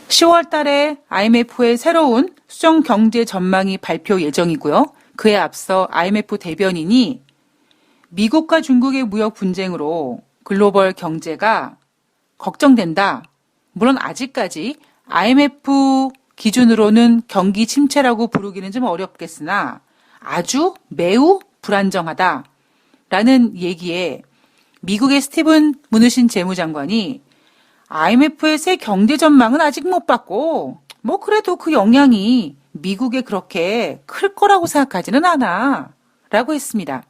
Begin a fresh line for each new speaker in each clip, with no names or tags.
10월 달에 IMF의 새로운 수정 경제 전망이 발표 예정이고요. 그에 앞서 IMF 대변인이 미국과 중국의 무역 분쟁으로 글로벌 경제가 걱정된다. 물론 아직까지 IMF 기준으로는 경기 침체라고 부르기는 좀 어렵겠으나 아주 매우 불안정하다. 라는 얘기에 미국의 스티븐 무누신 재무장관이 IMF의 새 경제 전망은 아직 못 봤고 뭐 그래도 그 영향이 미국에 그렇게 클 거라고 생각하지는 않아. 라고 했습니다.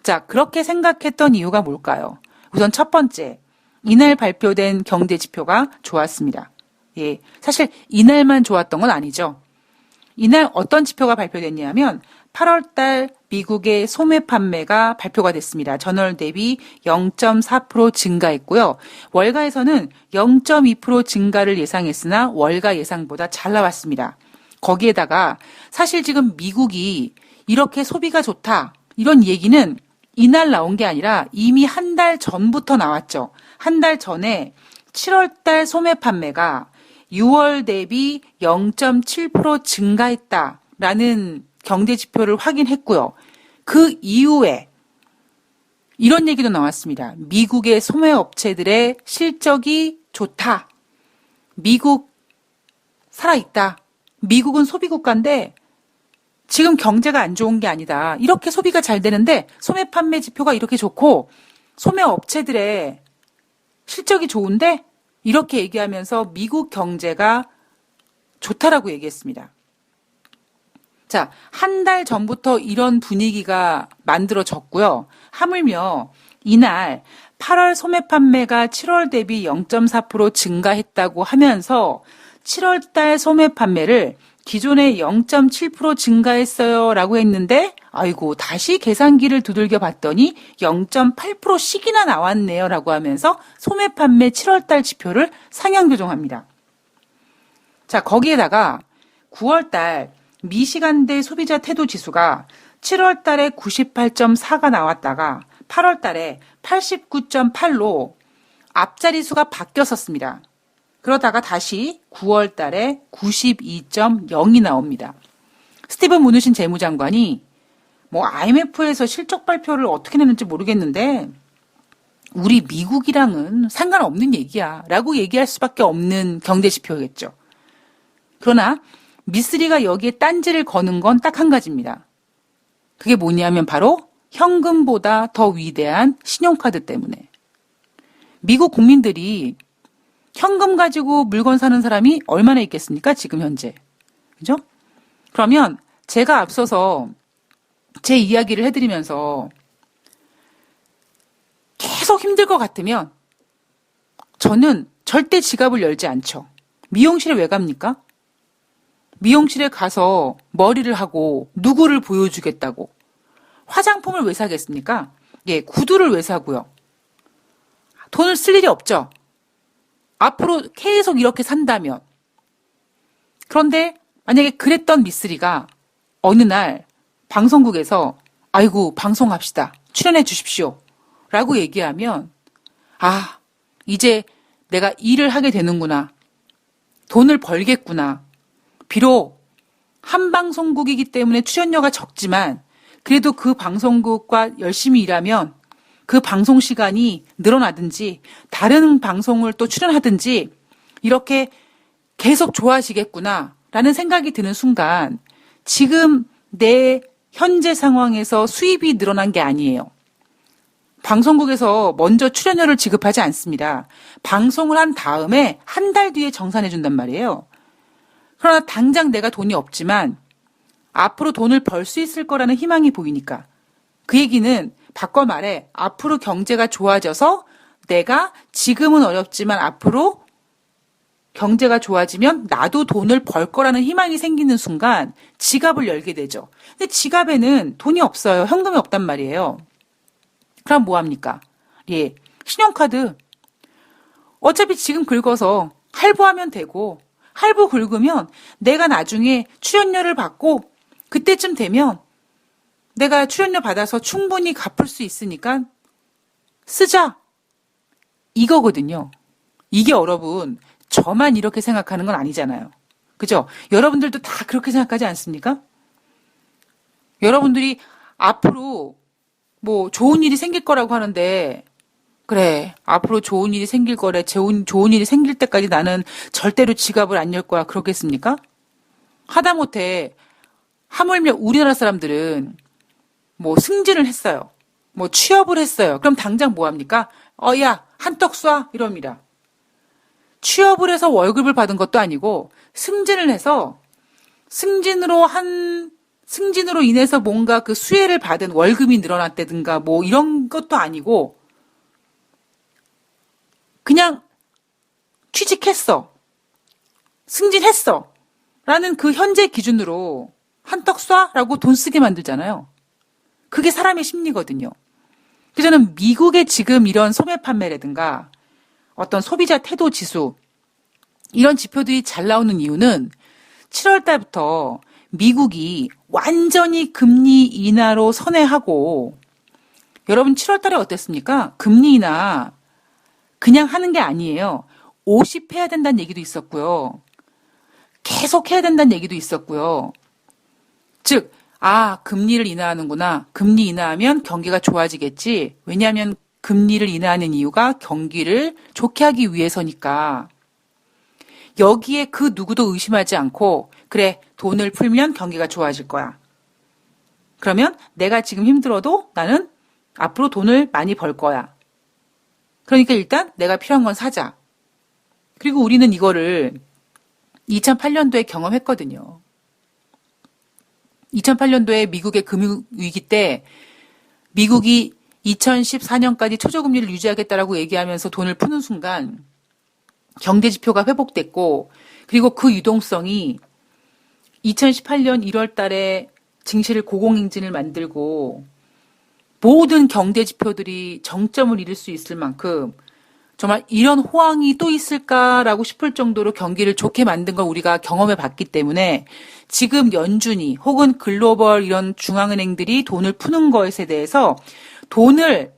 자, 그렇게 생각했던 이유가 뭘까요? 우선 첫 번째, 이날 발표된 경제 지표가 좋았습니다. 예, 사실 이날만 좋았던 건 아니죠. 이날 어떤 지표가 발표됐냐면 8월 달 미국의 소매 판매가 발표가 됐습니다. 전월 대비 0.4% 증가했고요. 월가에서는 0.2% 증가를 예상했으나 월가 예상보다 잘 나왔습니다. 거기에다가 사실 지금 미국이 이렇게 소비가 좋다 이런 얘기는 이날 나온 게 아니라 이미 한 달 전부터 나왔죠. 한 달 전에 7월 달 소매 판매가 6월 대비 0.7% 증가했다라는 경제 지표를 확인했고요. 그 이후에 이런 얘기도 나왔습니다. 미국의 소매 업체들의 실적이 좋다. 미국 살아있다. 미국은 소비국가인데 지금 경제가 안 좋은 게 아니다. 이렇게 소비가 잘 되는데 소매 판매 지표가 이렇게 좋고 소매 업체들의 실적이 좋은데 이렇게 얘기하면서 미국 경제가 좋다라고 얘기했습니다. 자, 한 달 전부터 이런 분위기가 만들어졌고요. 하물며 이날 8월 소매 판매가 7월 대비 0.4% 증가했다고 하면서 7월 달 소매 판매를 기존에 0.7% 증가했어요 라고 했는데 아이고 다시 계산기를 두들겨 봤더니 0.8%씩이나 나왔네요 라고 하면서 소매 판매 7월 달 지표를 상향 조정합니다. 자, 거기에다가 9월 달 미시간대 소비자 태도 지수가 7월 달에 98.4가 나왔다가 8월 달에 89.8로 앞자리수가 바뀌었었습니다. 그러다가 다시 9월 달에 92.0이 나옵니다. 스티븐 무누신 재무장관이 뭐 IMF에서 실적 발표를 어떻게 내는지 모르겠는데 우리 미국이랑은 상관없는 얘기야 라고 얘기할 수밖에 없는 경제지표겠죠. 그러나 미쓰리가 여기에 딴지를 거는 건 딱 한 가지입니다. 그게 뭐냐면 바로 현금보다 더 위대한 신용카드 때문에. 미국 국민들이 현금 가지고 물건 사는 사람이 얼마나 있겠습니까? 지금 현재. 그죠? 그러면 제가 앞서서 제 이야기를 해드리면서 계속 힘들 것 같으면 저는 절대 지갑을 열지 않죠. 미용실에 왜 갑니까? 미용실에 가서 머리를 하고 누구를 보여주겠다고. 화장품을 왜 사겠습니까? 예, 구두를 왜 사고요? 돈을 쓸 일이 없죠. 앞으로 계속 이렇게 산다면. 그런데 만약에 그랬던 미쓰리가 어느 날 방송국에서 아이고 방송합시다. 출연해 주십시오. 라고 얘기하면 아, 이제 내가 일을 하게 되는구나. 돈을 벌겠구나. 비록 한 방송국이기 때문에 출연료가 적지만 그래도 그 방송국과 열심히 일하면 그 방송 시간이 늘어나든지 다른 방송을 또 출연하든지 이렇게 계속 좋아지겠구나 라는 생각이 드는 순간 지금 내 현재 상황에서 수입이 늘어난 게 아니에요. 방송국에서 먼저 출연료를 지급하지 않습니다. 방송을 한 다음에 한 달 뒤에 정산해 준단 말이에요. 그러나 당장 내가 돈이 없지만 앞으로 돈을 벌 수 있을 거라는 희망이 보이니까 그 얘기는 바꿔 말해 앞으로 경제가 좋아져서 내가 지금은 어렵지만 앞으로 경제가 좋아지면 나도 돈을 벌 거라는 희망이 생기는 순간 지갑을 열게 되죠. 근데 지갑에는 돈이 없어요. 현금이 없단 말이에요. 그럼 뭐 합니까? 예, 신용카드. 어차피 지금 긁어서 할부하면 되고 할부 긁으면 내가 나중에 출연료를 받고 그때쯤 되면 내가 출연료 받아서 충분히 갚을 수 있으니까 쓰자. 이거거든요. 이게 여러분 저만 이렇게 생각하는 건 아니잖아요. 그죠? 여러분들도 다 그렇게 생각하지 않습니까? 여러분들이 앞으로 뭐 좋은 일이 생길 거라고 하는데, 그래, 앞으로 좋은 일이 생길 거래, 좋은 일이 생길 때까지 나는 절대로 지갑을 안 열 거야. 그러겠습니까? 하다못해, 하물며 우리나라 사람들은 뭐 승진을 했어요. 뭐 취업을 했어요. 그럼 당장 뭐 합니까? 야, 한떡 쏴. 이럽니다. 취업을 해서 월급을 받은 것도 아니고, 승진을 해서, 승진으로 인해서 뭔가 그 수혜를 받은 월급이 늘어났다든가 뭐 이런 것도 아니고, 그냥 취직했어. 승진했어. 라는 그 현재 기준으로 한떡 쏴? 라고 돈 쓰게 만들잖아요. 그게 사람의 심리거든요. 그래서 저는 미국의 지금 이런 소매 판매라든가 어떤 소비자 태도 지수 이런 지표들이 잘 나오는 이유는 7월 달부터 미국이 완전히 금리 인하로 선회하고 여러분 7월 달에 어땠습니까? 금리 인하 그냥 하는 게 아니에요. 50 해야 된다는 얘기도 있었고요. 계속 해야 된다는 얘기도 있었고요. 즉 금리를 인하하는구나. 금리 인하하면 경기가 좋아지겠지. 왜냐하면 금리를 인하하는 이유가 경기를 좋게 하기 위해서니까. 여기에 그 누구도 의심하지 않고 그래, 돈을 풀면 경기가 좋아질 거야. 그러면 내가 지금 힘들어도 나는 앞으로 돈을 많이 벌 거야. 그러니까 일단 내가 필요한 건 사자. 그리고 우리는 이거를 2008년도에 경험했거든요. 2008년도에 미국의 금융위기 때 미국이 2014년까지 초저금리를 유지하겠다라고 얘기하면서 돈을 푸는 순간 경제지표가 회복됐고 그리고 그 유동성이 2018년 1월 달에 증시를 고공행진을 만들고 모든 경제지표들이 정점을 이룰 수 있을 만큼 정말 이런 호황이 또 있을까라고 싶을 정도로 경기를 좋게 만든 걸 우리가 경험해 봤기 때문에 지금 연준이 혹은 글로벌 이런 중앙은행들이 돈을 푸는 것에 대해서 돈을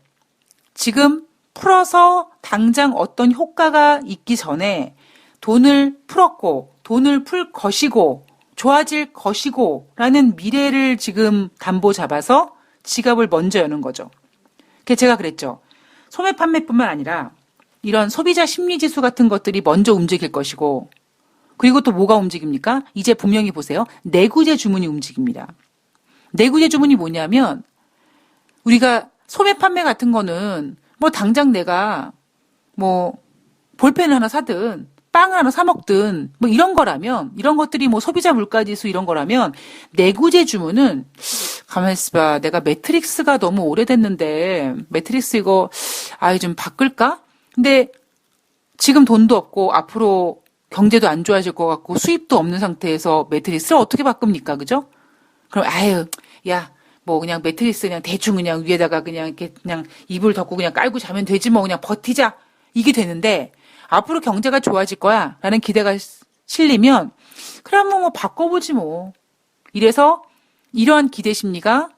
지금 풀어서 당장 어떤 효과가 있기 전에 돈을 풀었고 돈을 풀 것이고 좋아질 것이고 라는 미래를 지금 담보 잡아서 지갑을 먼저 여는 거죠. 그래서 제가 그랬죠. 소매 판매뿐만 아니라 이런 소비자 심리지수 같은 것들이 먼저 움직일 것이고 그리고 또 뭐가 움직입니까? 이제 분명히 보세요. 내구재 주문이 움직입니다. 내구재 주문이 뭐냐면 우리가 소매 판매 같은 거는 뭐 당장 내가 뭐 볼펜을 하나 사든 빵을 하나 사 먹든 뭐 이런 거라면 이런 것들이 뭐 소비자 물가지수 이런 거라면 내구재 주문은 가만히 있어봐. 내가 매트릭스가 너무 오래됐는데 매트릭스 이거 좀 바꿀까? 근데 지금 돈도 없고 앞으로 경제도 안 좋아질 것 같고 수입도 없는 상태에서 매트리스를 어떻게 바꿉니까? 그죠? 그럼 뭐 그냥 매트리스 그냥 대충 그냥 위에다가 그냥 이렇게 그냥 이불 덮고 그냥 깔고 자면 되지 뭐 그냥 버티자. 이게 되는데 앞으로 경제가 좋아질 거야 라는 기대가 실리면 그래 뭐 바꿔보지 뭐. 이래서 이러한 기대 심리가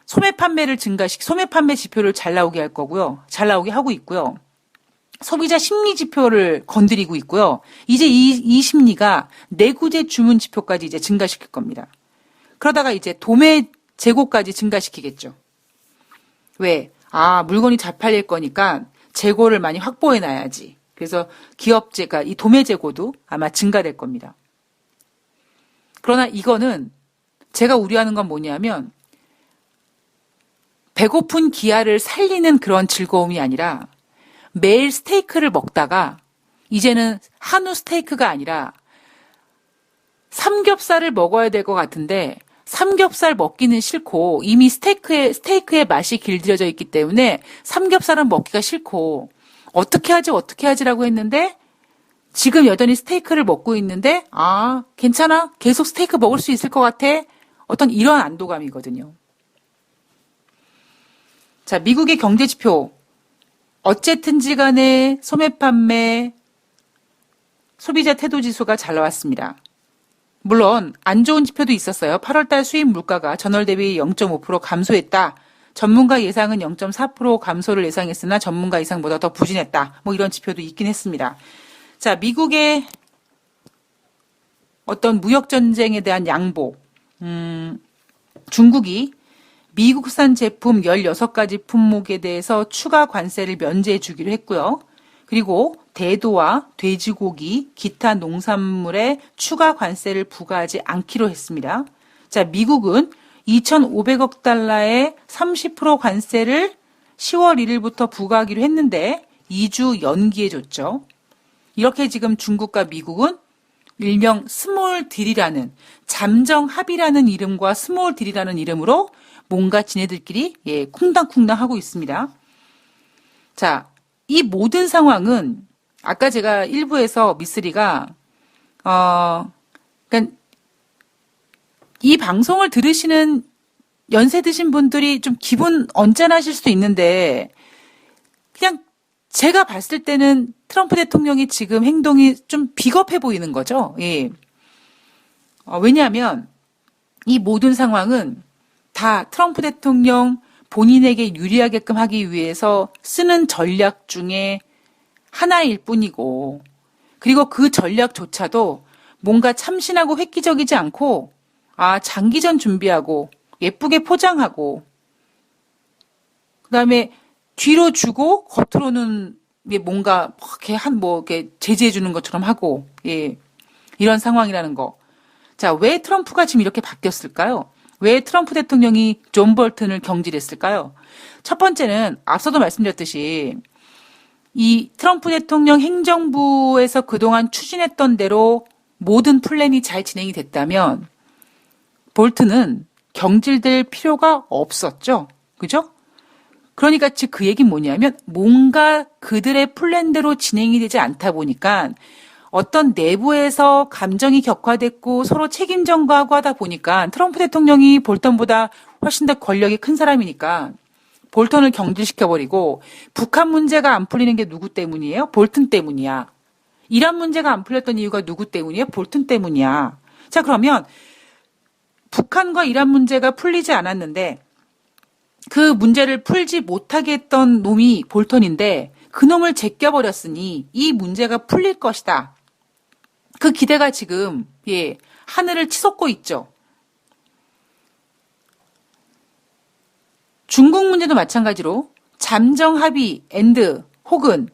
소매 판매 지표를 잘 나오게 할 거고요. 잘 나오게 하고 있고요. 소비자 심리 지표를 건드리고 있고요. 이제 이 심리가 내구재 주문 지표까지 이제 증가시킬 겁니다. 그러다가 이제 도매 재고까지 증가시키겠죠. 왜? 물건이 잘 팔릴 거니까 재고를 많이 확보해 놔야지. 그래서 기업재가 이 도매 재고도 아마 증가될 겁니다. 그러나 이거는 제가 우려하는 건 뭐냐면 배고픈 기아를 살리는 그런 즐거움이 아니라 매일 스테이크를 먹다가 이제는 한우 스테이크가 아니라 삼겹살을 먹어야 될 것 같은데 삼겹살 먹기는 싫고 이미 스테이크의 맛이 길들여져 있기 때문에 삼겹살은 먹기가 싫고 어떻게 하지라고 했는데 지금 여전히 스테이크를 먹고 있는데 괜찮아. 계속 스테이크 먹을 수 있을 것 같아. 어떤 이런 안도감이거든요. 자, 미국의 경제지표 어쨌든지 간에 소매 판매, 소비자 태도 지수가 잘 나왔습니다. 물론 안 좋은 지표도 있었어요. 8월달 수입 물가가 전월 대비 0.5% 감소했다. 전문가 예상은 0.4% 감소를 예상했으나 전문가 예상보다 더 부진했다. 뭐 이런 지표도 있긴 했습니다. 자, 미국의 어떤 무역전쟁에 대한 양보, 중국이 미국산 제품 16가지 품목에 대해서 추가 관세를 면제해 주기로 했고요. 그리고 대도와 돼지고기, 기타 농산물에 추가 관세를 부과하지 않기로 했습니다. 자, 미국은 2,500억 달러의 30% 관세를 10월 1일부터 부과하기로 했는데 2주 연기해 줬죠. 이렇게 지금 중국과 미국은 일명 스몰 딜이라는 잠정 합의라는 이름과 스몰 딜이라는 이름으로 뭔가 지네들끼리 쿵당쿵당 하고 있습니다. 자, 이 모든 상황은 아까 제가 일부에서 미쓰리가 그러니까 이 방송을 들으시는 연세 드신 분들이 좀 기분 언짢아하실 수도 있는데 그냥 제가 봤을 때는 트럼프 대통령이 지금 행동이 좀 비겁해 보이는 거죠. 예. 왜냐하면 이 모든 상황은 다 트럼프 대통령 본인에게 유리하게끔 하기 위해서 쓰는 전략 중에 하나일 뿐이고, 그리고 그 전략조차도 뭔가 참신하고 획기적이지 않고, 장기전 준비하고 예쁘게 포장하고 그다음에 뒤로 주고 겉으로는 뭔가 이렇게 제지해 주는 것처럼 하고, 이런 상황이라는 거. 자, 왜 트럼프가 지금 이렇게 바뀌었을까요? 왜 트럼프 대통령이 존 볼튼을 경질했을까요? 첫 번째는 앞서도 말씀드렸듯이 이 트럼프 대통령 행정부에서 그동안 추진했던 대로 모든 플랜이 잘 진행이 됐다면 볼튼은 경질될 필요가 없었죠. 그죠? 그러니까 즉 그 얘기는 뭐냐면 뭔가 그들의 플랜대로 진행이 되지 않다 보니까 어떤 내부에서 감정이 격화됐고 서로 책임 전가하고 하다 보니까 트럼프 대통령이 볼턴보다 훨씬 더 권력이 큰 사람이니까 볼턴을 경질시켜버리고 북한 문제가 안 풀리는 게 누구 때문이에요? 볼튼 때문이야. 이란 문제가 안 풀렸던 이유가 누구 때문이에요? 볼튼 때문이야. 자, 그러면 북한과 이란 문제가 풀리지 않았는데 그 문제를 풀지 못하게 했던 놈이 볼턴인데 그 놈을 제껴버렸으니 이 문제가 풀릴 것이다. 그 기대가 지금 하늘을 치솟고 있죠. 중국 문제도 마찬가지로 잠정 합의 앤드 혹은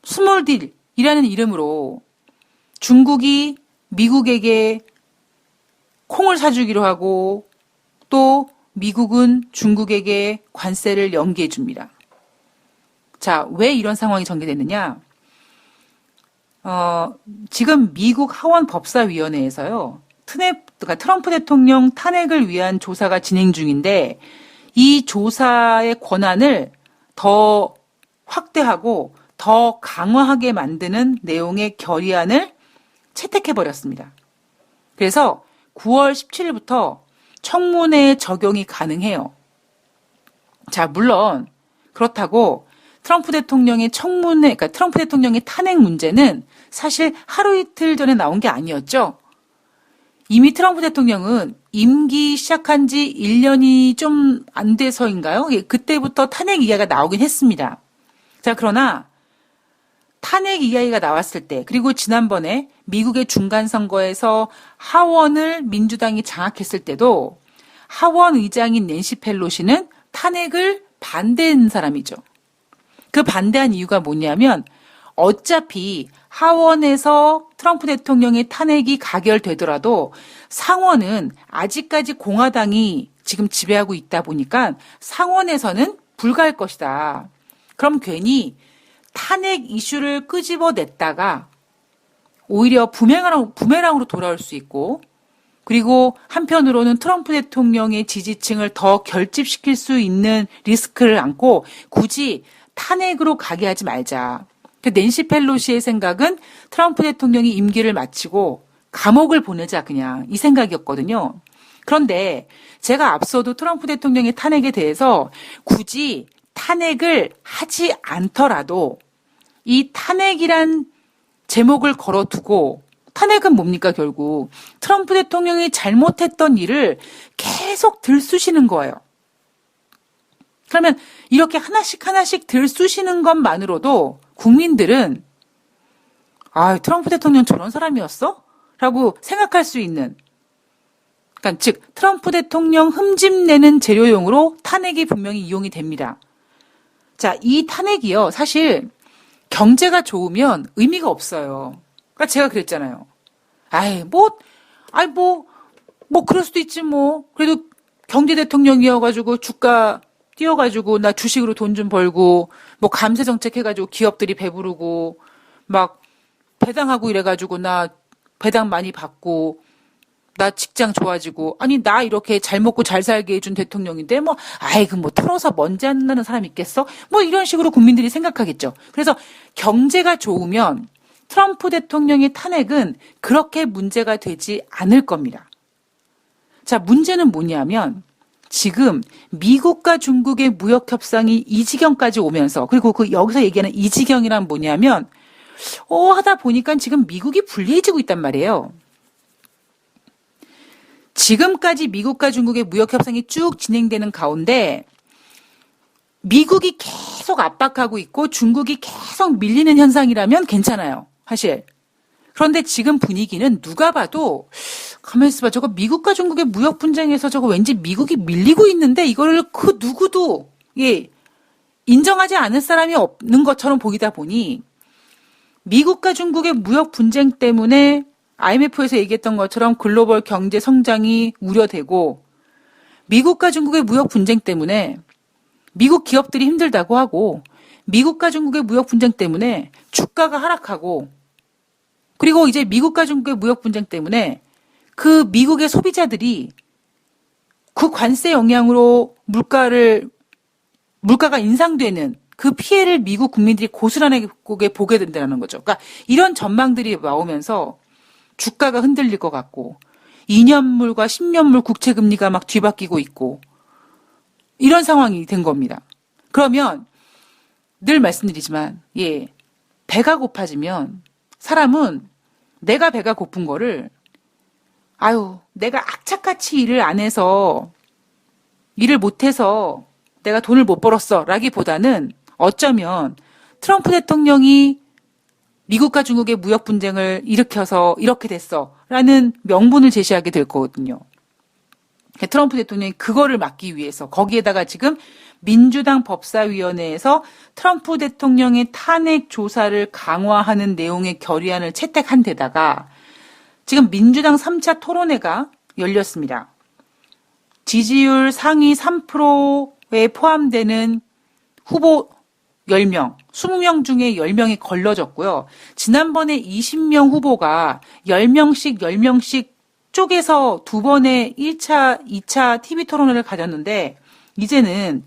스몰 딜이라는 이름으로 중국이 미국에게 콩을 사주기로 하고 또 미국은 중국에게 관세를 연기해 줍니다. 자, 왜 이런 상황이 전개됐느냐? 지금 미국 하원 법사위원회에서요, 그러니까 트럼프 대통령 탄핵을 위한 조사가 진행 중인데 이 조사의 권한을 더 확대하고 더 강화하게 만드는 내용의 결의안을 채택해버렸습니다. 그래서 9월 17일부터 청문회에 적용이 가능해요. 자, 물론 그렇다고 트럼프 대통령의 그러니까 트럼프 대통령의 탄핵 문제는 사실 하루 이틀 전에 나온 게 아니었죠. 이미 트럼프 대통령은 임기 시작한 지 1년이 좀 안 돼서인가요? 그때부터 탄핵 이야기가 나오긴 했습니다. 자, 그러나 탄핵 이야기가 나왔을 때, 그리고 지난번에 미국의 중간선거에서 하원을 민주당이 장악했을 때도 하원 의장인 낸시 펠로시는 탄핵을 반대한 사람이죠. 그 반대한 이유가 뭐냐면 어차피 하원에서 트럼프 대통령의 탄핵이 가결되더라도 상원은 아직까지 공화당이 지금 지배하고 있다 보니까 상원에서는 불가할 것이다. 그럼 괜히 탄핵 이슈를 끄집어냈다가 오히려 부메랑으로 돌아올 수 있고, 그리고 한편으로는 트럼프 대통령의 지지층을 더 결집시킬 수 있는 리스크를 안고 굳이 탄핵으로 가게 하지 말자. 낸시 펠로시의 생각은 트럼프 대통령이 임기를 마치고 감옥을 보내자, 그냥 이 생각이었거든요. 그런데 제가 앞서도 트럼프 대통령의 탄핵에 대해서 굳이 탄핵을 하지 않더라도 이 탄핵이란 제목을 걸어두고, 탄핵은 뭡니까 결국 트럼프 대통령이 잘못했던 일을 계속 들쑤시는 거예요. 그러면 이렇게 하나씩 들쑤시는 것만으로도 국민들은 아, 트럼프 대통령 저런 사람이었어? 라고 생각할 수 있는, 그러니까 즉 트럼프 대통령 흠집내는 재료용으로 탄핵이 분명히 이용이 됩니다. 자, 이 탄핵이요. 사실 경제가 좋으면 의미가 없어요. 그러니까 제가 그랬잖아요. 아이, 그럴 수도 있지 뭐. 그래도 경제 대통령이어가지고 주가 띄워가지고 나 주식으로 돈 좀 벌고 뭐 감세 정책 해가지고 기업들이 배부르고 막 배당하고 이래가지고 나 배당 많이 받고 나 직장 좋아지고 아니 나 이렇게 잘 먹고 잘 살게 해준 대통령인데 뭐 아이고 뭐 털어서 먼지 안 나는 사람 있겠어? 뭐 이런 식으로 국민들이 생각하겠죠. 그래서 경제가 좋으면 트럼프 대통령의 탄핵은 그렇게 문제가 되지 않을 겁니다. 자, 문제는 뭐냐면 지금 미국과 중국의 무역 협상이 이 지경까지 오면서 그리고 그 여기서 얘기하는 이 지경이란 뭐냐면 하다 보니까 지금 미국이 불리해지고 있단 말이에요. 지금까지 미국과 중국의 무역 협상이 쭉 진행되는 가운데 미국이 계속 압박하고 있고 중국이 계속 밀리는 현상이라면 괜찮아요. 사실. 그런데 지금 분위기는 누가 봐도 가만히 있어봐. 저거 미국과 중국의 무역 분쟁에서 저거 왠지 미국이 밀리고 있는데 이거를 그 누구도 인정하지 않을 사람이 없는 것처럼 보이다 보니 미국과 중국의 무역 분쟁 때문에 IMF에서 얘기했던 것처럼 글로벌 경제 성장이 우려되고 미국과 중국의 무역 분쟁 때문에 미국 기업들이 힘들다고 하고 미국과 중국의 무역 분쟁 때문에 주가가 하락하고 그리고 이제 미국과 중국의 무역 분쟁 때문에 그 미국의 소비자들이 그 관세 영향으로 물가가 인상되는 그 피해를 미국 국민들이 고스란하게 보게 된다는 거죠. 그러니까 이런 전망들이 나오면서 주가가 흔들릴 것 같고 2년물과 10년물 국채금리가 막 뒤바뀌고 있고 이런 상황이 된 겁니다. 그러면 늘 말씀드리지만 배가 고파지면 사람은 내가 배가 고픈 거를 내가 악착같이 일을 안 해서 일을 못해서 내가 돈을 못 벌었어 라기보다는 어쩌면 트럼프 대통령이 미국과 중국의 무역 분쟁을 일으켜서 이렇게 됐어 라는 명분을 제시하게 될 거거든요. 트럼프 대통령이 그거를 막기 위해서 거기에다가 지금 민주당 법사위원회에서 트럼프 대통령의 탄핵 조사를 강화하는 내용의 결의안을 채택한 데다가 지금 민주당 3차 토론회가 열렸습니다. 지지율 상위 3%에 포함되는 후보 10명, 20명 중에 10명이 걸러졌고요. 지난번에 20명 후보가 10명씩 쪼개서 두 번의 1차, 2차 TV 토론회를 가졌는데 이제는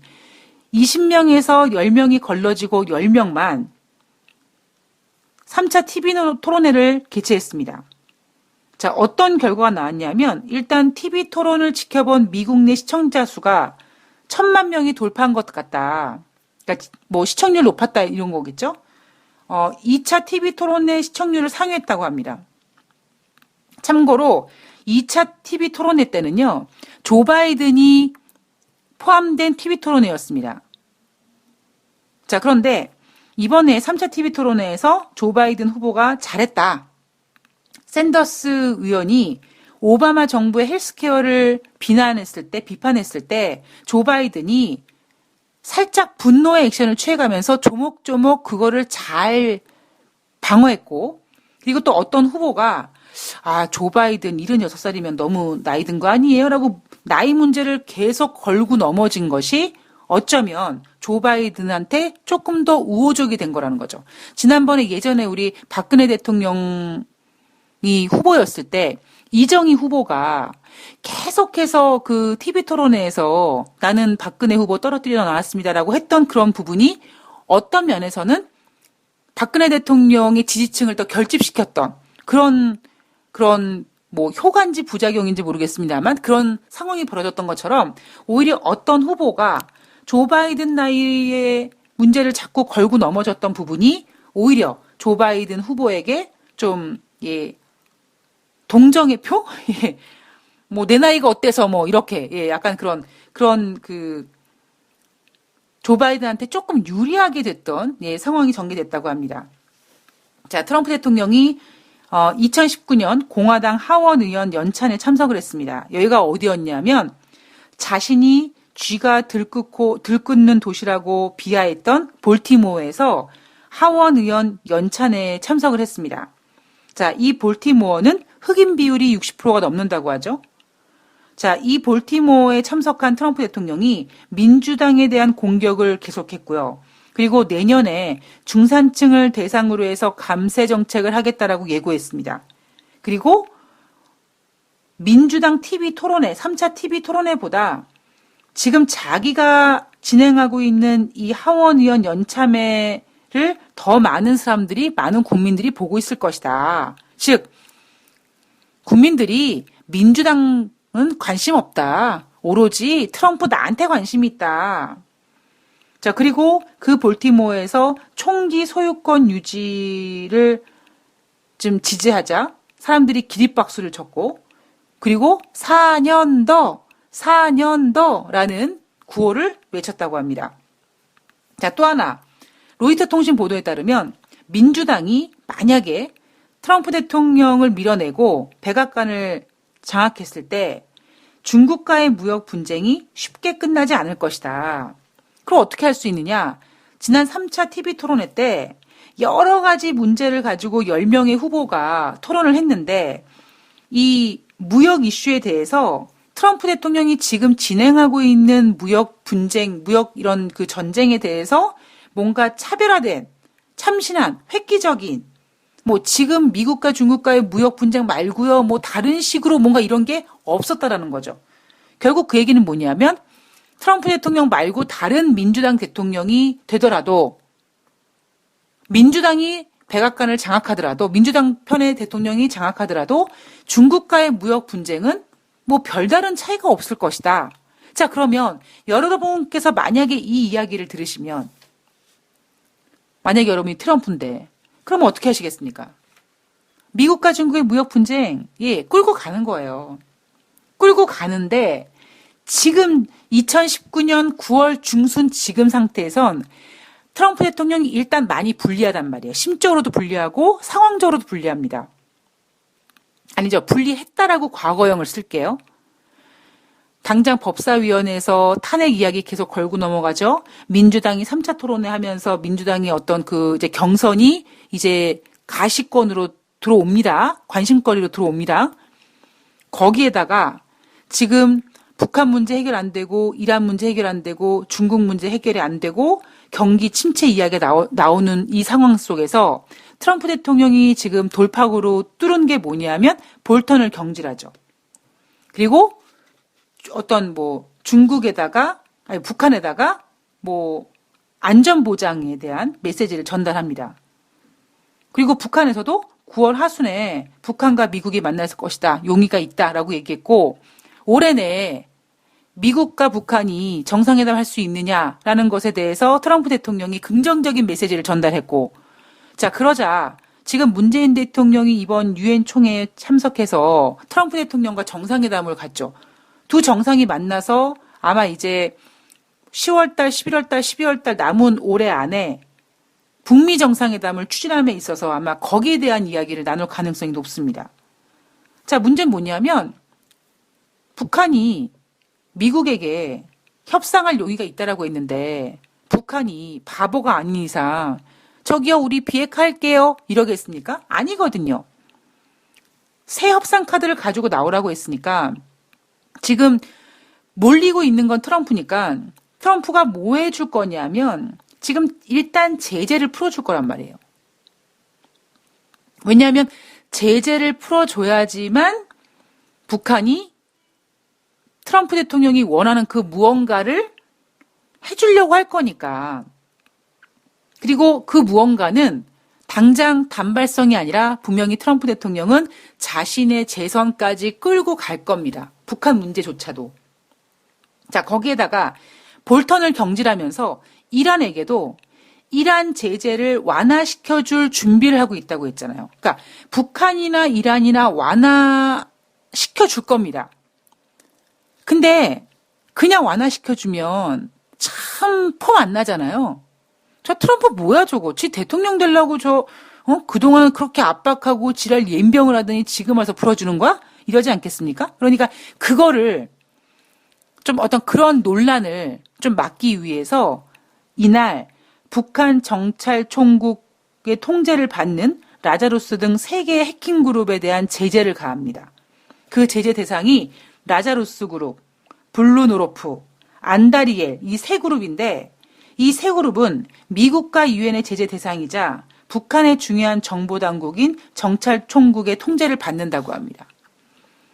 20명에서 10명이 걸러지고 10명만 3차 TV 토론회를 개최했습니다. 자, 어떤 결과가 나왔냐면 일단 TV 토론을 지켜본 미국 내 시청자 수가 1,000만 명이 돌파한 것 같다. 그러니까 뭐 시청률 높았다 이런 거겠죠? 2차 TV 토론회 시청률을 상회했다고 합니다. 참고로 2차 TV 토론회 때는요. 조 바이든이 포함된 TV 토론회였습니다. 자, 그런데 이번에 3차 TV 토론회에서 조 바이든 후보가 잘했다. 샌더스 의원이 오바마 정부의 헬스케어를 비판했을 때 조 바이든이 살짝 분노의 액션을 취해가면서 조목조목 그거를 잘 방어했고 그리고 또 어떤 후보가 조 바이든 76살이면 너무 나이 든 거 아니에요? 라고 나이 문제를 계속 걸고 넘어진 것이 어쩌면 조 바이든한테 조금 더 우호적이 된 거라는 거죠. 지난번에 예전에 우리 박근혜 대통령이 후보였을 때 이정희 후보가 계속해서 그 TV 토론회에서 나는 박근혜 후보 떨어뜨려 나왔습니다라고 했던 그런 부분이 어떤 면에서는 박근혜 대통령의 지지층을 더 결집시켰던 그런 뭐 효과인지 부작용인지 모르겠습니다만 그런 상황이 벌어졌던 것처럼 오히려 어떤 후보가 조 바이든 나이의 문제를 자꾸 걸고 넘어졌던 부분이 오히려 조 바이든 후보에게 좀 동정의 표? 뭐 내 나이가 어때서 뭐 이렇게 약간 그런 그 조 바이든한테 조금 유리하게 됐던 상황이 전개됐다고 합니다. 자, 트럼프 대통령이 2019년 공화당 하원 의원 연찬에 참석을 했습니다. 여기가 어디였냐면 자신이 쥐가 들끓는 도시라고 비하했던 볼티모어에서 하원 의원 연찬에 참석을 했습니다. 자, 이 볼티모어는 흑인 비율이 60%가 넘는다고 하죠. 자, 이 볼티모어에 참석한 트럼프 대통령이 민주당에 대한 공격을 계속했고요. 그리고 내년에 중산층을 대상으로 해서 감세 정책을 하겠다라고 예고했습니다. 그리고 민주당 TV 토론회, 3차 TV 토론회보다 지금 자기가 진행하고 있는 이 하원 의원 연참회를 더 많은 사람들이, 많은 국민들이 보고 있을 것이다. 즉, 국민들이 민주당은 관심 없다. 오로지 트럼프 나한테 관심이 있다. 자, 그리고 그 볼티모어에서 총기 소유권 유지를 좀 지지하자 사람들이 기립박수를 쳤고, 그리고 4년 더라는 구호를 외쳤다고 합니다. 자, 또 하나, 로이터 통신 보도에 따르면 민주당이 만약에 트럼프 대통령을 밀어내고 백악관을 장악했을 때 중국과의 무역 분쟁이 쉽게 끝나지 않을 것이다. 그럼 어떻게 할 수 있느냐? 지난 3차 TV 토론회 때 여러 가지 문제를 가지고 10명의 후보가 토론을 했는데 이 무역 이슈에 대해서 트럼프 대통령이 지금 진행하고 있는 무역 분쟁, 무역 이런 그 전쟁에 대해서 뭔가 차별화된, 참신한, 획기적인, 뭐 지금 미국과 중국과의 무역 분쟁 말고요, 뭐 다른 식으로 뭔가 이런 게 없었다라는 거죠. 결국 그 얘기는 뭐냐면 트럼프 대통령 말고 다른 민주당 대통령이 되더라도, 민주당이 백악관을 장악하더라도, 민주당 편의 대통령이 장악하더라도 중국과의 무역 분쟁은 뭐 별다른 차이가 없을 것이다. 자, 그러면 여러분께서 만약에 이 이야기를 들으시면, 만약에 여러분이 트럼프인데 그러면 어떻게 하시겠습니까? 미국과 중국의 무역 분쟁, 끌고 가는 거예요. 끌고 가는데 지금 2019년 9월 중순 지금 상태에선 트럼프 대통령이 일단 많이 불리하단 말이에요. 심적으로도 불리하고 상황적으로도 불리합니다. 아니죠. 불리했다라고 과거형을 쓸게요. 당장 법사위원회에서 탄핵 이야기 계속 걸고 넘어가죠. 민주당이 3차 토론회 하면서 민주당의 어떤 그 이제 경선이 이제 가시권으로 들어옵니다. 관심거리로 들어옵니다. 거기에다가 지금 북한 문제 해결 안 되고, 이란 문제 해결 안 되고, 중국 문제 해결이 안 되고, 경기 침체 이야기가 나오는 이 상황 속에서 트럼프 대통령이 지금 돌파구로 뚫은 게 뭐냐면 볼턴을 경질하죠. 그리고 어떤 뭐 중국에다가, 아니 북한에다가 뭐 안전보장에 대한 메시지를 전달합니다. 그리고 북한에서도 9월 하순에 북한과 미국이 만날 것이다. 용의가 있다라고 얘기했고, 올해 내에 미국과 북한이 정상회담 할 수 있느냐라는 것에 대해서 트럼프 대통령이 긍정적인 메시지를 전달했고, 자, 그러자 지금 문재인 대통령이 이번 유엔 총회에 참석해서 트럼프 대통령과 정상회담을 갖죠. 두 정상이 만나서 아마 이제 10월달, 11월달, 12월달 남은 올해 안에 북미 정상회담을 추진함에 있어서 아마 거기에 대한 이야기를 나눌 가능성이 높습니다. 자, 문제는 뭐냐면 북한이 미국에게 협상할 용의가 있다라고 했는데 북한이 바보가 아닌 이상 저기요, 우리 비핵화할게요 이러겠습니까? 아니거든요. 새 협상 카드를 가지고 나오라고 했으니까 지금 몰리고 있는 건 트럼프니까 트럼프가 뭐 해줄 거냐면 지금 일단 제재를 풀어줄 거란 말이에요. 왜냐하면 제재를 풀어줘야지만 북한이 트럼프 대통령이 원하는 그 무언가를 해주려고 할 거니까. 그리고 그 무언가는 당장 단발성이 아니라 분명히 트럼프 대통령은 자신의 재선까지 끌고 갈 겁니다. 북한 문제조차도. 자, 거기에다가 볼턴을 경질하면서 이란에게도 이란 제재를 완화시켜줄 준비를 하고 있다고 했잖아요. 그러니까 북한이나 이란이나 완화시켜줄 겁니다. 근데 그냥 완화시켜주면 참 폼 안 나잖아요. 저 트럼프 뭐야 저거? 지 대통령 되려고 저 그동안 그렇게 압박하고 지랄 연병을 하더니 지금 와서 풀어주는 거야? 이러지 않겠습니까? 그러니까 그거를 좀 어떤 그런 논란을 좀 막기 위해서 이날 북한 정찰총국의 통제를 받는 라자루스 등 3개의 해킹 그룹에 대한 제재를 가합니다. 그 제재 대상이 라자루스 그룹, 블루노로프, 안다리엘 이 3그룹인데 이 3그룹은 미국과 유엔의 제재 대상이자 북한의 중요한 정보당국인 정찰총국의 통제를 받는다고 합니다.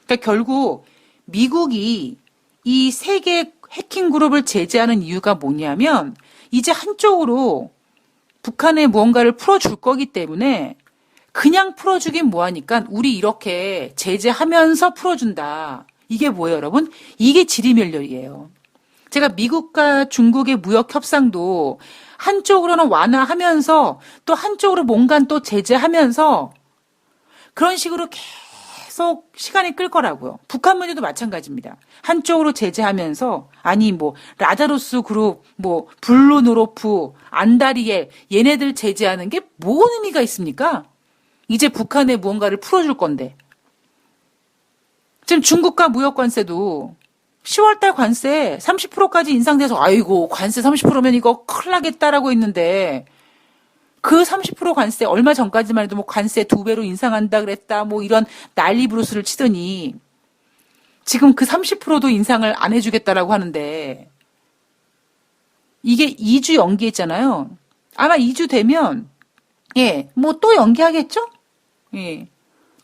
그러니까 결국 미국이 이 3개 해킹 그룹을 제재하는 이유가 뭐냐면 이제 한쪽으로 북한에 무언가를 풀어줄 거기 때문에 그냥 풀어주긴 뭐하니까 우리 이렇게 제재하면서 풀어준다. 이게 뭐예요, 여러분? 이게 지리멸렬이에요. 제가 미국과 중국의 무역 협상도 한쪽으로는 완화하면서 또 한쪽으로 뭔가 또 제재하면서 그런 식으로 계속 시간이 끌 거라고요. 북한 문제도 마찬가지입니다. 한쪽으로 제재하면서 아니 뭐 라자루스 그룹, 뭐 블루노로프, 안다리엘 얘네들 제재하는 게 뭔 의미가 있습니까? 이제 북한에 무언가를 풀어줄 건데. 지금 중국과 무역 관세도 10월달 관세 30%까지 인상돼서 아이고 관세 30%면 이거 큰일 나겠다라고 했는데 그 30% 관세 얼마 전까지만 해도 뭐 관세 2배로 인상한다 그랬다 뭐 이런 난리 부르스를 치더니 지금 그 30%도 인상을 안 해주겠다라고 하는데 이게 2주 연기했잖아요. 아마 2주 되면 뭐 또 연기하겠죠?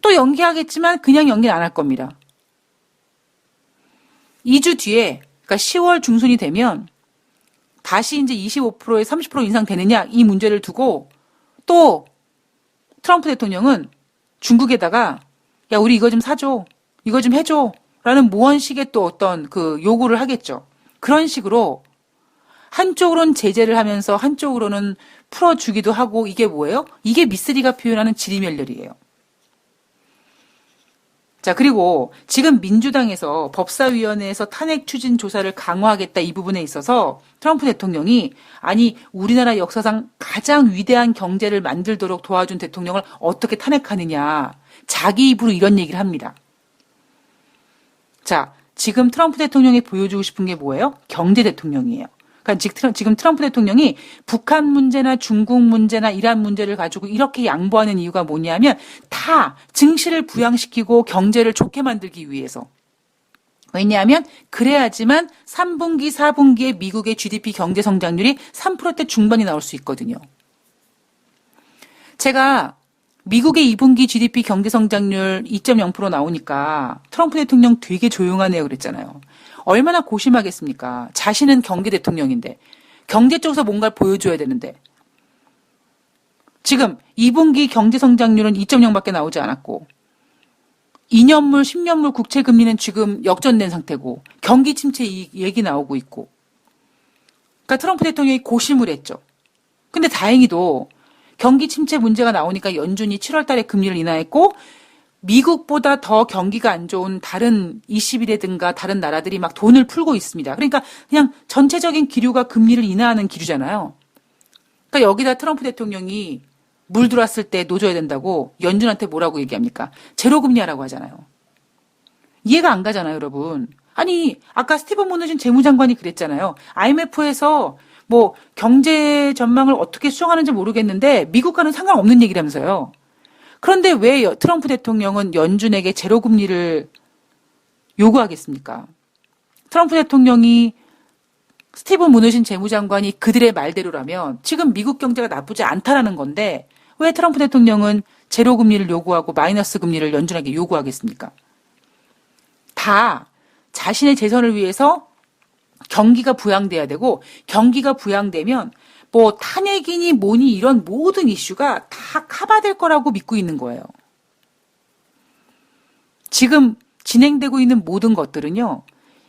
또 연기하겠지만 그냥 연기는 안 할 겁니다. 2주 뒤에 그러니까 10월 중순이 되면 다시 이제 25%에 30% 인상되느냐 이 문제를 두고 또 트럼프 대통령은 중국에다가 야 우리 이거 좀 사줘 이거 좀 해줘 라는 무언식의 또 어떤 그 요구를 하겠죠. 그런 식으로 한쪽으로는 제재를 하면서 한쪽으로는 풀어주기도 하고 이게 뭐예요? 이게 미쓰리가 표현하는 지리멸렬이에요. 자, 그리고 지금 민주당에서 법사위원회에서 탄핵 추진 조사를 강화하겠다 이 부분에 있어서 트럼프 대통령이 아니 우리나라 역사상 가장 위대한 경제를 만들도록 도와준 대통령을 어떻게 탄핵하느냐. 자기 입으로 이런 얘기를 합니다. 자, 지금 트럼프 대통령이 보여주고 싶은 게 뭐예요? 경제 대통령이에요. 그러니까 지금 트럼프 대통령이 북한 문제나 중국 문제나 이란 문제를 가지고 이렇게 양보하는 이유가 뭐냐면 다 증시를 부양시키고 경제를 좋게 만들기 위해서. 왜냐하면 그래야지만 3분기, 4분기에 미국의 GDP 경제 성장률이 3%대 중반이 나올 수 있거든요. 제가 미국의 2분기 GDP 경제 성장률 2.0% 나오니까 트럼프 대통령 되게 조용하네요 그랬잖아요. 얼마나 고심하겠습니까? 자신은 경제 대통령인데 경제 쪽에서 뭔가를 보여줘야 되는데 지금 2분기 경제 성장률은 2.0밖에 나오지 않았고 2년물, 10년물 국채 금리는 지금 역전된 상태고 경기 침체 얘기 나오고 있고 그러니까 트럼프 대통령이 고심을 했죠. 근데 다행히도 경기 침체 문제가 나오니까 연준이 7월 달에 금리를 인하했고 미국보다 더 경기가 안 좋은 다른 20일이라든가 다른 나라들이 막 돈을 풀고 있습니다. 그러니까 그냥 전체적인 기류가 금리를 인하하는 기류잖아요. 그러니까 여기다 트럼프 대통령이 물 들어왔을 때 놓줘야 된다고 연준한테 뭐라고 얘기합니까? 제로금리 하라고 하잖아요. 이해가 안 가잖아요, 여러분. 아니, 아까 스티븐 무누친 재무장관이 그랬잖아요. IMF에서 뭐 경제 전망을 어떻게 수정하는지 모르겠는데 미국과는 상관없는 얘기라면서요. 그런데 왜 트럼프 대통령은 연준에게 제로금리를 요구하겠습니까? 트럼프 대통령이 스티븐 무누친 재무장관이 그들의 말대로라면 지금 미국 경제가 나쁘지 않다라는 건데 왜 트럼프 대통령은 제로금리를 요구하고 마이너스 금리를 연준에게 요구하겠습니까? 다 자신의 재선을 위해서 경기가 부양돼야 되고 경기가 부양되면 뭐 탄핵이니 뭐니 이런 모든 이슈가 다 커버될 거라고 믿고 있는 거예요. 지금 진행되고 있는 모든 것들은요.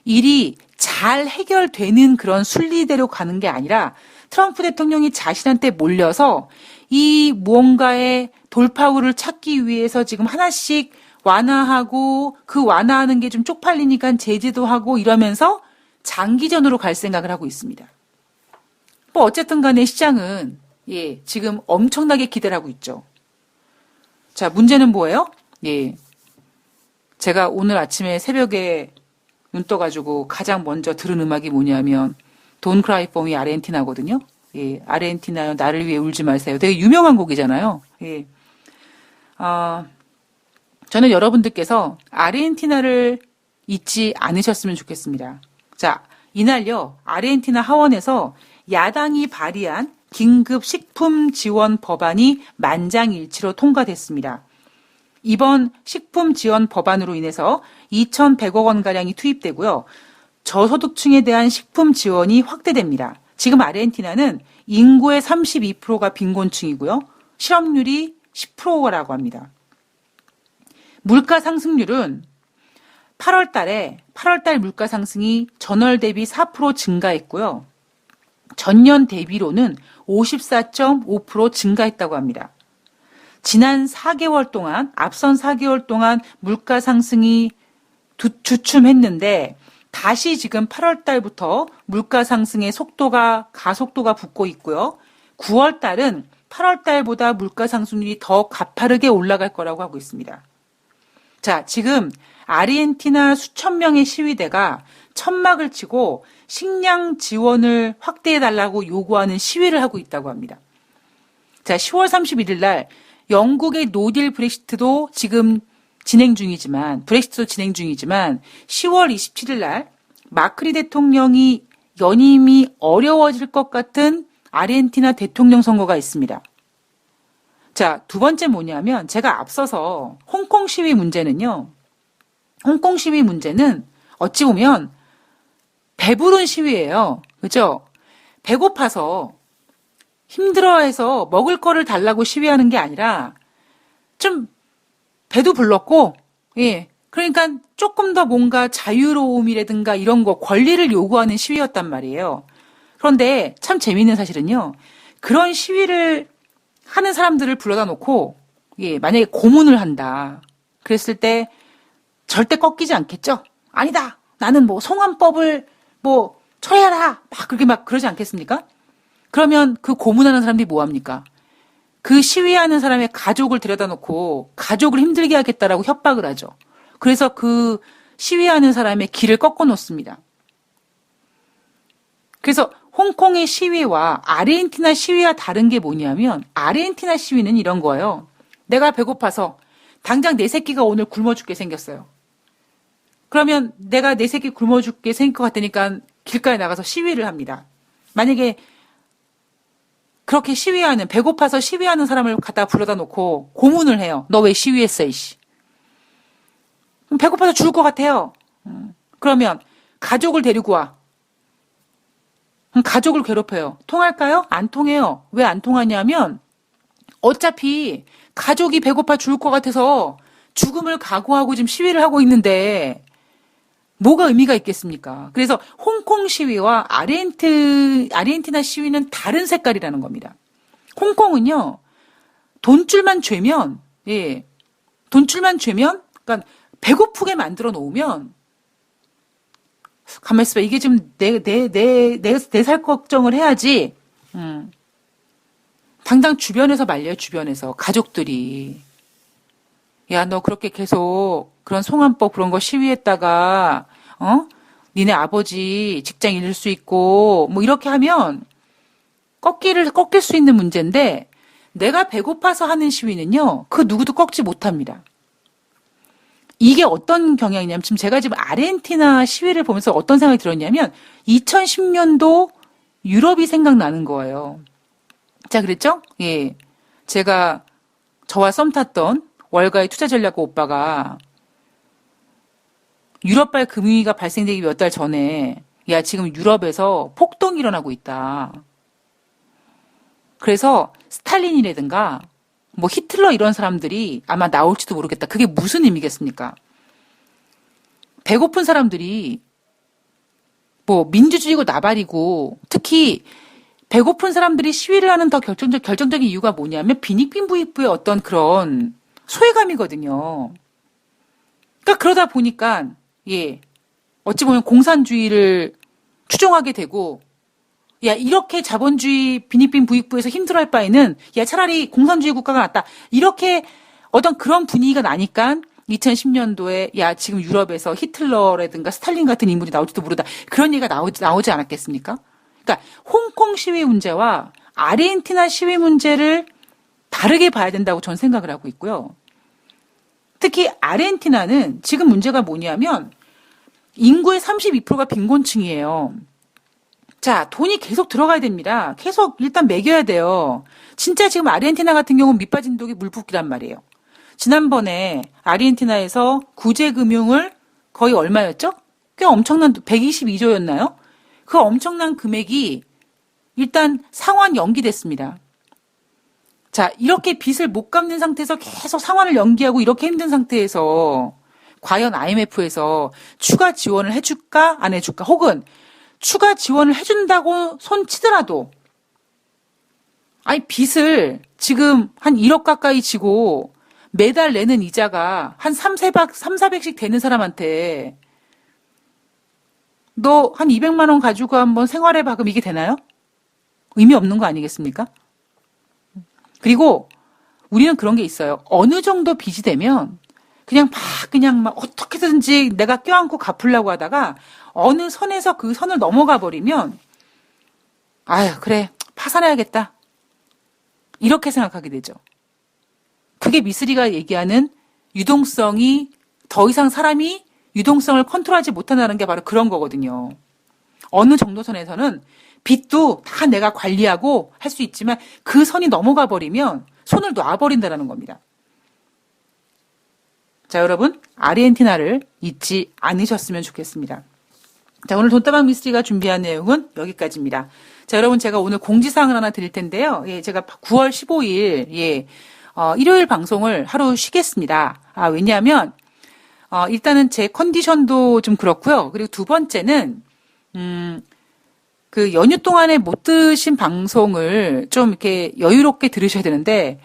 일이 잘 해결되는 그런 순리대로 가는 게 아니라 트럼프 대통령이 자신한테 몰려서 이 무언가의 돌파구를 찾기 위해서 지금 하나씩 완화하고 그 완화하는 게 좀 쪽팔리니까 제재도 하고 이러면서 장기전으로 갈 생각을 하고 있습니다. 뭐 어쨌든 간에 시장은 지금 엄청나게 기대를 하고 있죠. 자, 문제는 뭐예요? 예. 제가 오늘 아침에 새벽에 눈 떠가지고 가장 먼저 들은 음악이 뭐냐면 Don't Cry For Me 아르헨티나거든요. 예, 아르헨티나요 나를 위해 울지 마세요. 되게 유명한 곡이잖아요. 예. 저는 여러분들께서 아르헨티나를 잊지 않으셨으면 좋겠습니다. 자, 이날요 아르헨티나 하원에서 야당이 발의한 긴급 식품 지원 법안이 만장일치로 통과됐습니다. 이번 식품 지원 법안으로 인해서 2,100억 원가량이 투입되고요. 저소득층에 대한 식품 지원이 확대됩니다. 지금 아르헨티나는 인구의 32%가 빈곤층이고요. 실업률이 10%라고 합니다. 물가 상승률은 8월 물가 상승이 전월 대비 4% 증가했고요. 전년 대비로는 54.5% 증가했다고 합니다. 지난 4개월 동안, 앞선 4개월 동안 물가 상승이 주춤했는데 다시 지금 8월 달부터 물가 상승의 가속도가 붙고 있고요. 9월 달은 8월 달보다 물가 상승률이 더 가파르게 올라갈 거라고 하고 있습니다. 자, 지금 아르헨티나 수천 명의 시위대가 천막을 치고 식량 지원을 확대해달라고 요구하는 시위를 하고 있다고 합니다. 자, 10월 31일 날 영국의 노딜 브렉시트도 지금 진행 중이지만 10월 27일 날 마크리 대통령이 연임이 어려워질 것 같은 아르헨티나 대통령 선거가 있습니다. 자, 두 번째 뭐냐면 제가 앞서서 홍콩 시위 문제는 어찌 보면 배부른 시위예요. 그죠? 배고파서 힘들어해서 먹을 거를 달라고 시위하는 게 아니라 좀 배도 불렀고, 예. 그러니까 조금 더 뭔가 자유로움이라든가 이런 거 권리를 요구하는 시위였단 말이에요. 그런데 참 재미있는 사실은요. 그런 시위를 하는 사람들을 불러다 놓고, 예, 만약에 고문을 한다. 그랬을 때 절대 꺾이지 않겠죠? 아니다. 나는 뭐 송환법을 뭐 처리하라. 막 그러지 않겠습니까? 그러면 그 고문하는 사람들이 뭐 합니까? 그 시위하는 사람의 가족을 들여다 놓고 가족을 힘들게 하겠다라고 협박을 하죠. 그래서 그 시위하는 사람의 길을 꺾어 놓습니다. 그래서 홍콩의 시위와 아르헨티나 시위와 다른 게 뭐냐면 아르헨티나 시위는 이런 거예요. 내가 배고파서 당장 내 새끼가 오늘 굶어 죽게 생겼어요. 그러면 내가 내 새끼 굶어 죽게 생길 것 같으니까 길가에 나가서 시위를 합니다. 만약에 그렇게 배고파서 시위하는 사람을 갖다 불러다 놓고 고문을 해요. 너 왜 시위했어, 이씨. 배고파서 죽을 것 같아요. 그러면 가족을 데리고 와. 가족을 괴롭혀요. 통할까요? 안 통해요. 왜 안 통하냐면 어차피 가족이 배고파 죽을 것 같아서 죽음을 각오하고 지금 시위를 하고 있는데 뭐가 의미가 있겠습니까? 그래서 홍콩 시위와 아르헨티나 시위는 다른 색깔이라는 겁니다. 홍콩은요, 돈줄만 죄면, 그러니까 배고프게 만들어 놓으면, 가만히 있어봐. 이게 지금 내 살 걱정을 해야지, 당장 주변에서 말려요, 주변에서. 가족들이. 야, 너 그렇게 계속 그런 송환법 그런 거 시위했다가, 니네 아버지 직장 잃을 수 있고, 뭐 이렇게 하면 꺾일 수 있는 문제인데, 내가 배고파서 하는 시위는요, 그 누구도 꺾지 못합니다. 이게 어떤 경향이냐면, 제가 지금 아르헨티나 시위를 보면서 어떤 생각이 들었냐면, 2010년도 유럽이 생각나는 거예요. 자, 그랬죠? 예. 저와 썸 탔던 월가의 투자 전략가 오빠가 유럽발 금융위기가 발생되기 몇 달 전에 야 지금 유럽에서 폭동이 일어나고 있다. 그래서 스탈린이라든가 뭐 히틀러 이런 사람들이 아마 나올지도 모르겠다. 그게 무슨 의미겠습니까? 배고픈 사람들이 뭐 민주주의고 나발이고 특히 배고픈 사람들이 시위를 하는 더 결정적인 이유가 뭐냐면 빈익빈 부익부의 어떤 그런 소외감이거든요. 그러니까 그러다 보니까 어찌 보면 공산주의를 추종하게 되고 야 이렇게 자본주의 빈익빈 부익부에서 힘들어할 바에는 야 차라리 공산주의 국가가 낫다. 이렇게 어떤 그런 분위기가 나니까 2010년도에 야 지금 유럽에서 히틀러라든가 스탈린 같은 인물이 나올지도 모르다 그런 얘기가 나오지 않았겠습니까? 그러니까 홍콩 시위 문제와 아르헨티나 시위 문제를 다르게 봐야 된다고 저는 생각을 하고 있고요. 특히 아르헨티나는 지금 문제가 뭐냐면 인구의 32%가 빈곤층이에요. 자, 돈이 계속 들어가야 됩니다. 계속 일단 매겨야 돼요. 진짜 지금 아르헨티나 같은 경우는 밑빠진 독이 물붓기란 말이에요. 지난번에 아르헨티나에서 구제금융을 거의 얼마였죠? 꽤 엄청난 122조였나요? 그 엄청난 금액이 일단 상환 연기됐습니다. 자, 이렇게 빚을 못 갚는 상태에서 계속 상환을 연기하고 이렇게 힘든 상태에서 과연 IMF에서 추가 지원을 해줄까 안 해줄까 혹은 추가 지원을 해준다고 손치더라도 아니 빚을 지금 한 1억 가까이 지고 매달 내는 이자가 한 400씩 되는 사람한테 너 한 200만 원 가지고 한번 생활해봐. 그럼 이게 되나요? 의미 없는 거 아니겠습니까? 그리고 우리는 그런 게 있어요. 어느 정도 빚이 되면 그냥 막 어떻게든지 내가 껴안고 갚으려고 하다가 어느 선에서 그 선을 넘어가 버리면 아유 그래 파산해야겠다. 이렇게 생각하게 되죠. 그게 미쓰리가 얘기하는 유동성이 더 이상 사람이 유동성을 컨트롤하지 못한다는 게 바로 그런 거거든요. 어느 정도 선에서는 빚도 다 내가 관리하고 할 수 있지만 그 선이 넘어가 버리면 손을 놔버린다는 겁니다. 자, 여러분 아르헨티나를 잊지 않으셨으면 좋겠습니다. 자, 오늘 돈다방 미쓰리가 준비한 내용은 여기까지입니다. 자, 여러분 제가 오늘 공지사항을 하나 드릴 텐데요. 예, 제가 9월 15일 일요일 방송을 하루 쉬겠습니다. 왜냐하면 일단은 제 컨디션도 좀 그렇고요. 그리고 두 번째는 그 연휴 동안에 못 들으신 방송을 좀 이렇게 여유롭게 들으셔야 되는데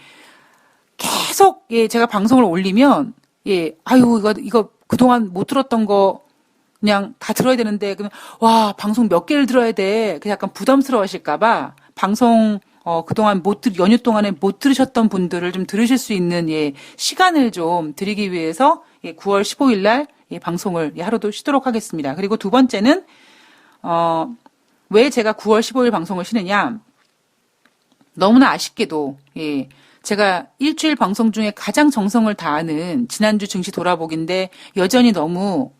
계속 제가 방송을 올리면 아유 이거 그동안 못 들었던 거 그냥 다 들어야 되는데 그러면 와 방송 몇 개를 들어야 돼. 그 약간 부담스러워하실까봐 방송 그동안 연휴 동안에 못 들으셨던 분들을 좀 들으실 수 있는 시간을 좀 드리기 위해서 9월 15일 날 방송을 하루도 쉬도록 하겠습니다. 그리고 두 번째는 왜 제가 9월 15일 방송을 쉬느냐? 너무나 아쉽게도 제가 일주일 방송 중에 가장 정성을 다하는 지난주 증시 돌아보기인데 여전히 너무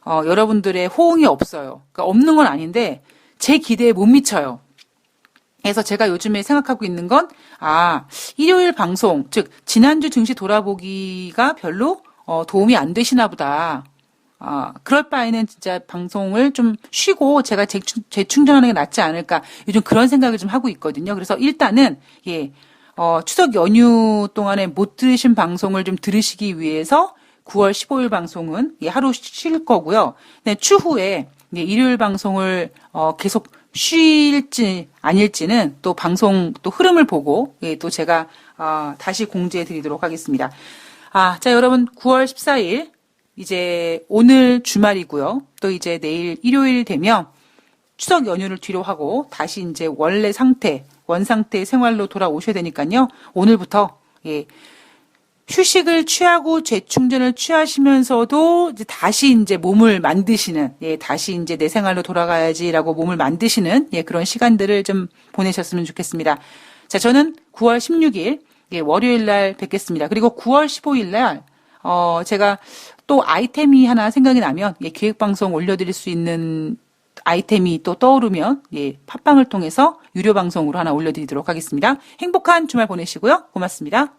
여러분들의 호응이 없어요. 그러니까 없는 건 아닌데 제 기대에 못 미쳐요. 그래서 제가 요즘에 생각하고 있는 건 일요일 방송 즉 지난주 증시 돌아보기가 별로 도움이 안 되시나 보다. 그럴 바에는 진짜 방송을 좀 쉬고 제가 재충전하는 게 낫지 않을까 요즘 그런 생각을 좀 하고 있거든요. 그래서 일단은 추석 연휴 동안에 못 들으신 방송을 좀 들으시기 위해서 9월 15일 방송은 하루 쉴 거고요. 네, 추후에 일요일 방송을 계속 쉴지 아닐지는 또 방송 또 흐름을 보고 또 제가 다시 공지해 드리도록 하겠습니다. 자 여러분 9월 14일 이제 오늘 주말이고요. 또 이제 내일 일요일 되면 추석 연휴를 뒤로 하고 다시 이제 원래 상태, 원상태 생활로 돌아오셔야 되니까요. 오늘부터 휴식을 취하고 재충전을 취하시면서도 이제 다시 이제 몸을 만드시는, 다시 이제 내 생활로 돌아가야지라고 몸을 만드시는 그런 시간들을 좀 보내셨으면 좋겠습니다. 자, 저는 9월 16일 월요일 날 뵙겠습니다. 그리고 9월 15일 날 제가 또 아이템이 하나 생각이 나면 기획방송 올려드릴 수 있는 아이템이 또 떠오르면 팟빵을 통해서 유료 방송으로 하나 올려드리도록 하겠습니다. 행복한 주말 보내시고요. 고맙습니다.